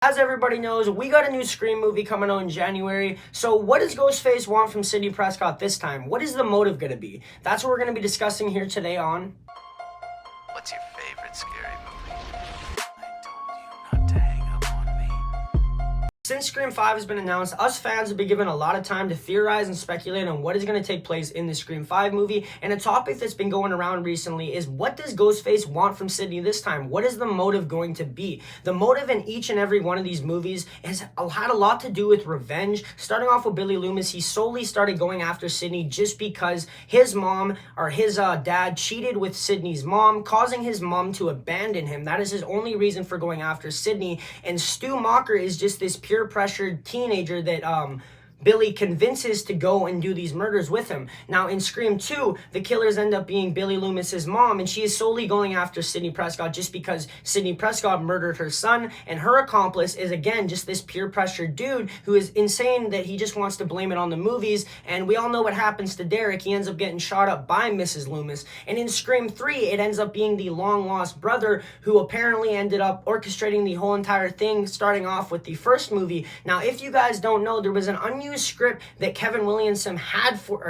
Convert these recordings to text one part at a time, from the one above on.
As everybody knows, we got a new Scream movie coming out in January. So what does Ghostface want from Sidney Prescott this time? What is the motive going to be? That's what we're going to be discussing here today on What's your favorite scary movie? I told you not to hang up on me. Since Scream 5 has been announced, us fans have been given a lot of time to theorize and speculate on what is going to take place in the Scream 5 movie, and a topic that's been going around recently is what does Ghostface want from Sidney this time? What is the motive going to be? The motive in each and every one of these movies has had a lot to do with revenge. Starting off with Billy Loomis, he solely started going after Sidney just because his mom or his dad cheated with Sidney's mom, causing his mom to abandon him. That is his only reason for going after Sidney, and Stu Macher is just this pure pressured teenager that Billy convinces to go and do these murders with him. Now, in Scream 2, the killers end up being Billy Loomis's mom, and she is solely going after Sidney Prescott just because Sidney Prescott murdered her son, and her accomplice is, again, just this peer pressure dude who is insane that he just wants to blame it on the movies, and we all know what happens to Derek. He ends up getting shot up by Mrs. Loomis. And in Scream 3, it ends up being the long-lost brother who apparently ended up orchestrating the whole entire thing, starting off with the first movie. Now, if you guys don't know, there was an unused script that Kevin Williamson had for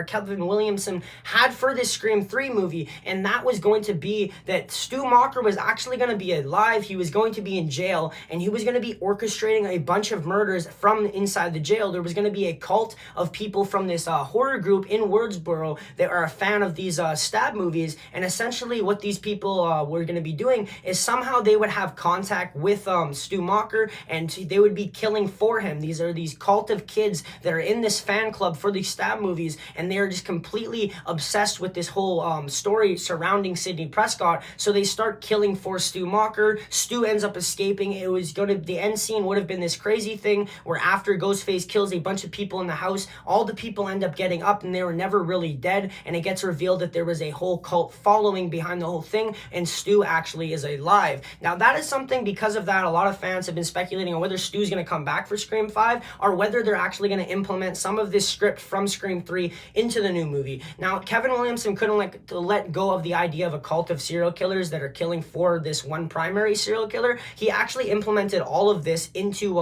this Scream 3 movie, and that was going to be that Stu Macher was actually going to be alive. He was going to be in jail, and he was going to be orchestrating a bunch of murders from inside the jail. There was going to be a cult of people from this horror group in Woodsboro that are a fan of these stab movies, and essentially what these people were going to be doing is somehow they would have contact with Stu Macher, and they would be killing for him. These are these cult of kids that are in this fan club for these stab movies, and they're just completely obsessed with this whole story surrounding Sidney Prescott. So they start killing for Stu Macher. Stu ends up escaping. The end scene would have been this crazy thing where after Ghostface kills a bunch of people in the house, all the people end up getting up and they were never really dead, and it gets revealed that there was a whole cult following behind the whole thing, and Stu actually is alive. Now that is something, because of that, a lot of fans have been speculating on whether Stu's going to come back for Scream 5 or whether they're actually going to implement some of this script from Scream 3 into the new movie. Now, Kevin Williamson couldn't let go of the idea of a cult of serial killers that are killing for this one primary serial killer. He actually implemented all of this into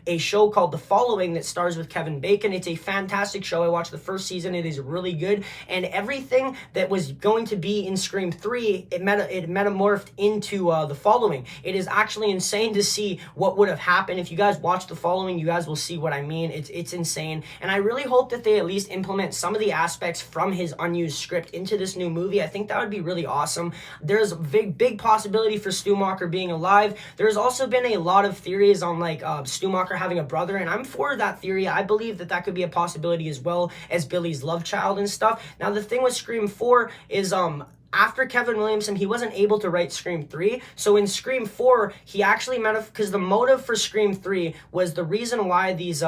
a show called The Following that stars with Kevin Bacon. It's a fantastic show. I watched the first season. It is really good, and everything that was going to be in Scream 3, it metamorphed into The Following. It is actually insane to see what would have happened. If you guys watch The Following, you guys will see what I mean. It's insane, and I really hope that they at least implement some of the aspects from his unused script into this new movie. I think that would be really awesome. There's a big possibility for Stu Macher being alive. There's also been a lot of theories on Stu Macher having a brother, and I'm for that theory. I believe that could be a possibility as well as Billy's love child and stuff. Now, the thing with Scream 4 is after Kevin Williamson, he wasn't able to write Scream 3. So in Scream 4, he actually because the motive for Scream 3 was the reason why these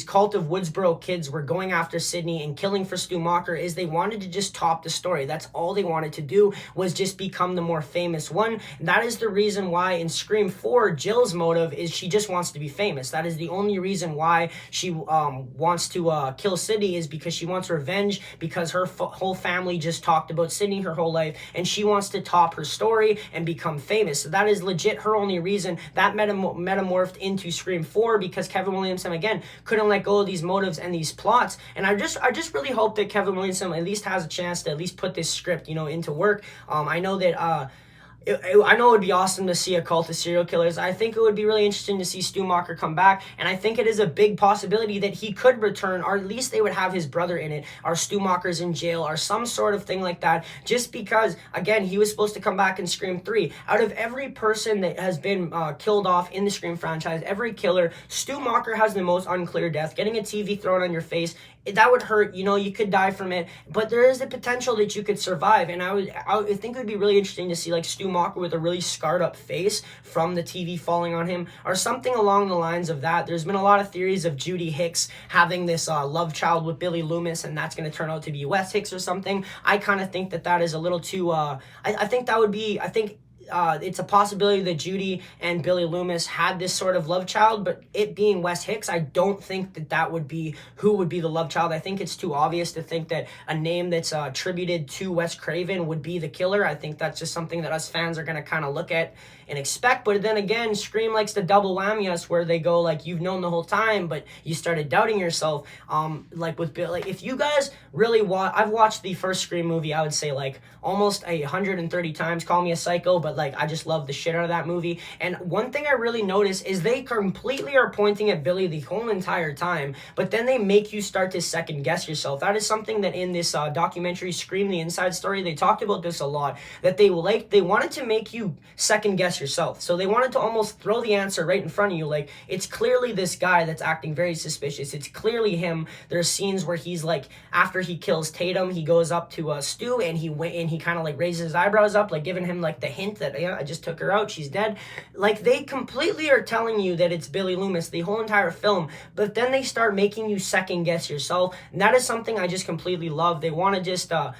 cult of Woodsboro kids were going after Sidney and killing for Stu Macher is they wanted to just top the story. That's all they wanted to do, was just become the more famous one. And that is the reason why in Scream 4, Jill's motive is she just wants to be famous. That is the only reason why she wants to kill Sidney, is because she wants revenge, because her whole family just talked about Sidney her whole life, and she wants to top her story and become famous. So that is legit her only reason. That metamorphed into Scream 4 because Kevin Williamson, again, couldn't let go of these motives and these plots. And I just really hope that Kevin Williamson at least has a chance to at least put this script, into work. I know that I know it would be awesome to see a cult of serial killers. I think it would be really interesting to see Stu Macher come back, and I think it is a big possibility that he could return, or at least they would have his brother in it, or Stu Macher's in jail, or some sort of thing like that, just because, again, he was supposed to come back in Scream 3. Out of every person that has been killed off in the Scream franchise, every killer, Stu Macher has the most unclear death. Getting a TV thrown on your face, that would hurt, you could die from it, but there is the potential that you could survive, and I think it would be really interesting to see Stu Macher with a really scarred up face from the TV falling on him, or something along the lines of that. There's been a lot of theories of Judy Hicks having this love child with Billy Loomis, and that's going to turn out to be Wes Hicks or something. I kind of think that is a little too, I think it's a possibility that Judy and Billy Loomis had this sort of love child, but it being Wes Hicks, I don't think that would be who would be the love child. I think it's too obvious to think that a name that's attributed to Wes Craven would be the killer. I think that's just something that us fans are going to kind of look at and expect. But then again, Scream likes to double whammy us, where they go like, you've known the whole time, but you started doubting yourself. Like with Bill, like if you guys really I've watched the first Scream movie, I would say like almost 130 times. Call me a psycho, but like I just love the shit out of that movie. And one thing I really notice is they completely are pointing at Billy the whole entire time, but then they make you start to second guess yourself. That is something that in this documentary Scream the Inside Story, they talked about this a lot, that they wanted to make you second guess yourself. So they wanted to almost throw the answer right in front of you. Like, it's clearly this guy that's acting very suspicious. It's clearly him. There's scenes where he's like, after he kills Tatum, he goes up to Stu and he kind of like raises his eyebrows up, like giving him like the hint that, yeah, I just took her out, she's dead. Like, they completely are telling you that it's Billy Loomis the whole entire film, but then they start making you second guess yourself. And that is something I just completely love. They want to just throw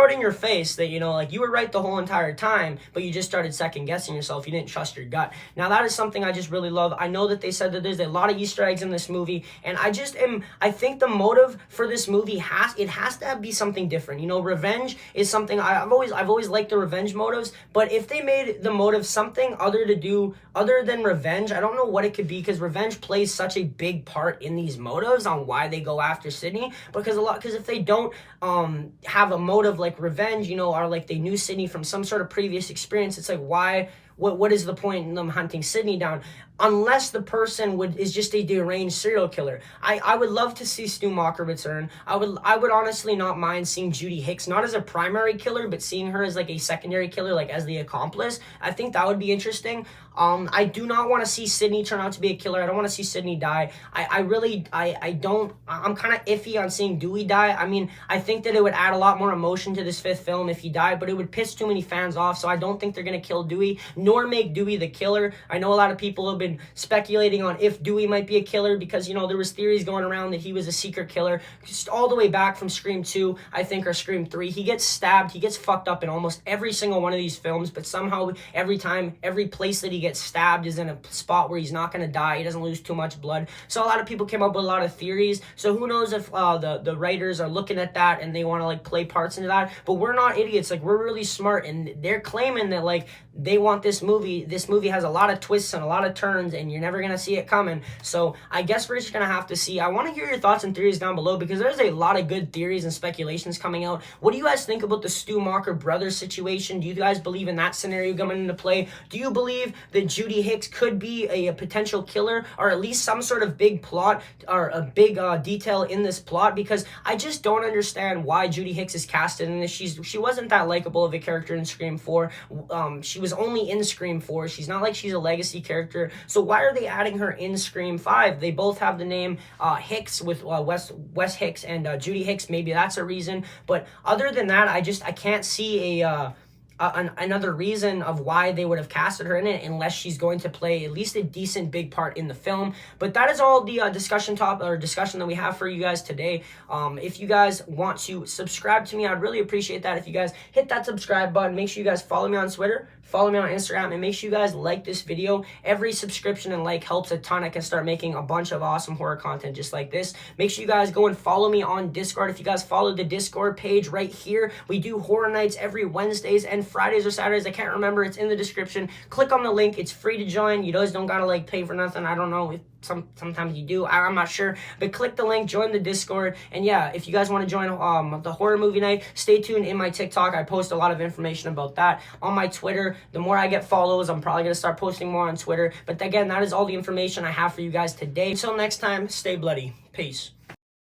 it in your face that, like, you were right the whole entire time, but you just started second guessing yourself. You didn't trust your gut. Now that is something I just really love. I know that they said that there's a lot of Easter eggs in this movie, and I think the motive for this movie has to be something different. Revenge is something I've always liked, the revenge motives, but if they made the motive something other than revenge, I don't know what it could be, because revenge plays such a big part in these motives on why they go after Sidney. Because if they don't have a motive like revenge, or like they knew Sidney from some sort of previous experience, it's like, why? What is the point in them hunting Sidney down? Unless the person is just a deranged serial killer. I would love to see Stu Macher return. I would honestly not mind seeing Judy Hicks, not as a primary killer, but seeing her as like a secondary killer, like as the accomplice. I think that would be interesting. I do not want to see Sidney turn out to be a killer. I don't want to see Sidney die. I'm kind of iffy on seeing Dewey die. I mean, I think that it would add a lot more emotion to this fifth film if he died, but it would piss too many fans off, so I don't think they're going to kill Dewey, nor make Dewey the killer. I know a lot of people have been speculating on if Dewey might be a killer, because there was theories going around that he was a secret killer, just all the way back from Scream 2, I think, or Scream 3. He gets stabbed, he gets fucked up in almost every single one of these films, but somehow every place that he gets stabbed is in a spot where he's not going to die, he doesn't lose too much blood. So a lot of people came up with a lot of theories, so who knows if the writers are looking at that and they want to like play parts into that. But we're not idiots, like, we're really smart, and they're claiming that like they want this movie has a lot of twists and a lot of turns, and you're never gonna see it coming. So I guess we're just gonna have to see. I want to hear your thoughts and theories down below, because there's a lot of good theories and speculations coming out. What do you guys think about the Stu Macher brothers situation? Do you guys believe in that scenario coming into play? Do you believe that Judy Hicks could be a potential killer, or at least some sort of big plot, or a big detail in this plot? Because I just don't understand why Judy Hicks is casted in this. She wasn't that likable of a character in Scream 4. She was only in Scream 4. She's not like she's a legacy character. So why are they adding her in Scream 5? They both have the name Hicks, with Wes Hicks and Judy Hicks. Maybe that's a reason. But other than that, I can't see another reason of why they would have casted her in it, unless she's going to play at least a decent big part in the film. But that is all the discussion that we have for you guys today. If you guys want to subscribe to me, I'd really appreciate that. If you guys hit that subscribe button, make sure you guys follow me on Twitter, follow me on Instagram, and make sure you guys like this video. Every subscription and like helps a ton. I can start making a bunch of awesome horror content just like this. Make sure you guys go and follow me on Discord. If you guys follow the Discord page right here, we do horror nights every Wednesdays and Fridays or Saturdays. I can't remember. It's in the description. Click on the link. It's free to join. You guys don't gotta like pay for nothing. I don't know. Sometimes you do. I'm not sure. But click the link, join the Discord. And yeah, if you guys want to join the horror movie night, stay tuned in my TikTok. I post a lot of information about that. On my Twitter, the more I get follows, I'm probably going to start posting more on Twitter. But again, that is all the information I have for you guys today. Until next time, stay bloody. Peace.